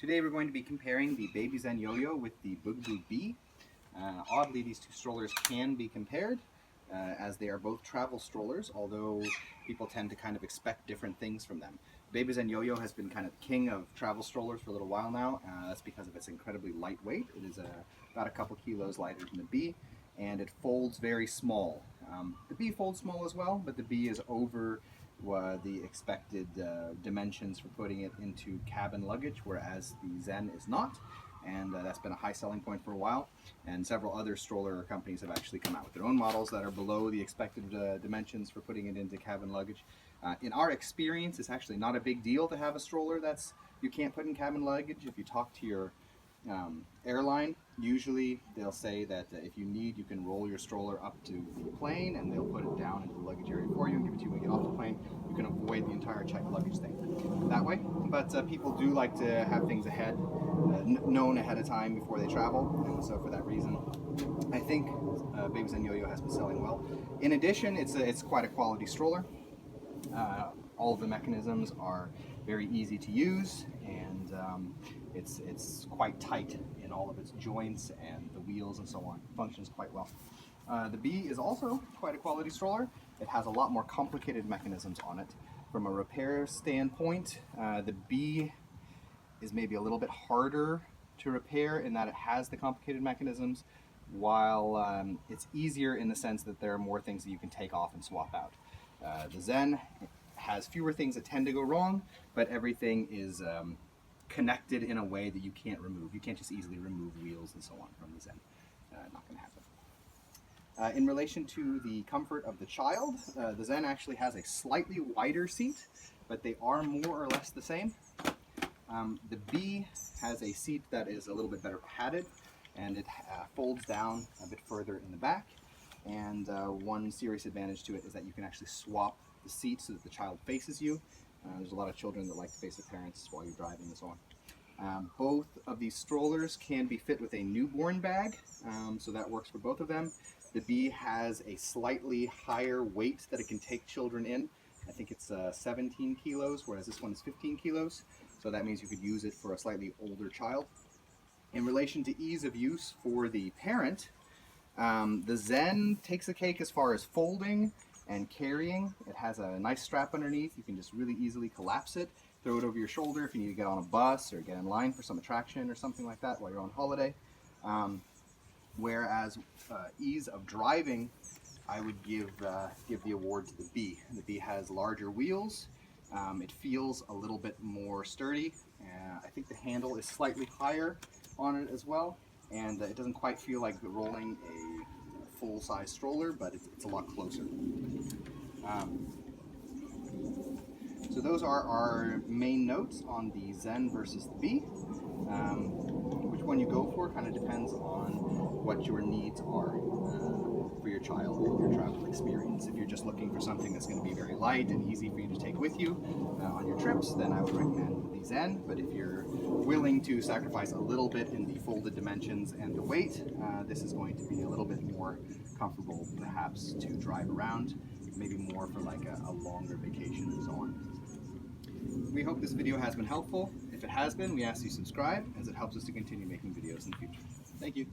Today we're going to be comparing the Babyzen Yoyo with the Bugaboo Bee. Oddly, these two strollers can be compared as they are both travel strollers, although people tend to kind of expect different things from them. Babyzen Yoyo has been kind of the king of travel strollers for a little while now. That's because of its incredibly lightweight. It is about a couple kilos lighter than the Bee, and it folds very small. The Bee folds small as well, but the Bee is over the expected dimensions for putting it into cabin luggage, whereas the Zen is not, and that's been a high selling point for a while. And several other stroller companies have actually come out with their own models that are below the expected dimensions for putting it into cabin luggage. In our experience, it's actually not a big deal to have a stroller you can't put in cabin luggage. If you talk to your airline, usually they'll say that if you need, you can roll your stroller up to the plane and they'll put it down into the luggage area for you and give it to you when you get off the plane. You can avoid the entire checked luggage thing that way. But people do like to have things known ahead of time before they travel, and so for that reason, I think Babyzen Yoyo has been selling well. In addition, it's quite a quality stroller. All of the mechanisms are very easy to use, and it's quite tight in all of its joints, and the wheels and so on functions quite well. The Bee is also quite a quality stroller. It has a lot more complicated mechanisms on it. From a repair standpoint, the Bee is maybe a little bit harder to repair in that it has the complicated mechanisms, while it's easier in the sense that there are more things that you can take off and swap out. The Zen has fewer things that tend to go wrong, but everything is connected in a way that you can't remove. You can't just easily remove wheels and so on from the Zen. Not going to happen. In relation to the comfort of the child, the Zen actually has a slightly wider seat, but they are more or less the same. The Bee has a seat that is a little bit better padded, and it folds down a bit further in the back. And one serious advantage to it is that you can actually swap the seat so that the child faces you. There's a lot of children that like to face their parents while you're driving and so on. Both of these strollers can be fit with a newborn bag, so that works for both of them. The Bee has a slightly higher weight that it can take children in. I think it's 17 kilos, whereas this one is 15 kilos. So that means you could use it for a slightly older child. In relation to ease of use for the parent, the Zen takes the cake as far as folding and carrying. It has a nice strap underneath. You can just really easily collapse it, throw it over your shoulder if you need to get on a bus or get in line for some attraction or something like that while you're on holiday. Whereas ease of driving, I would give the award to the Bee. The Bee has larger wheels. It feels a little bit more sturdy. I think the handle is slightly higher on it as well, and it doesn't quite feel like rolling a full-size stroller, but it's a lot closer. So those are our main notes on the Zen versus the Bee. Which one you go for kind of depends on what your needs are for your child and your travel experience. If you're just looking for something that's going to be very light and easy for you to take with you on your trips, then I would recommend the Zen. But if you're willing to sacrifice a little bit in the folded dimensions and the weight, this is going to be a little bit more comfortable perhaps to drive around, maybe more for like a longer vacation and so on. We hope this video has been helpful. If it has been, we ask you subscribe, as it helps us to continue making videos in the future. Thank you.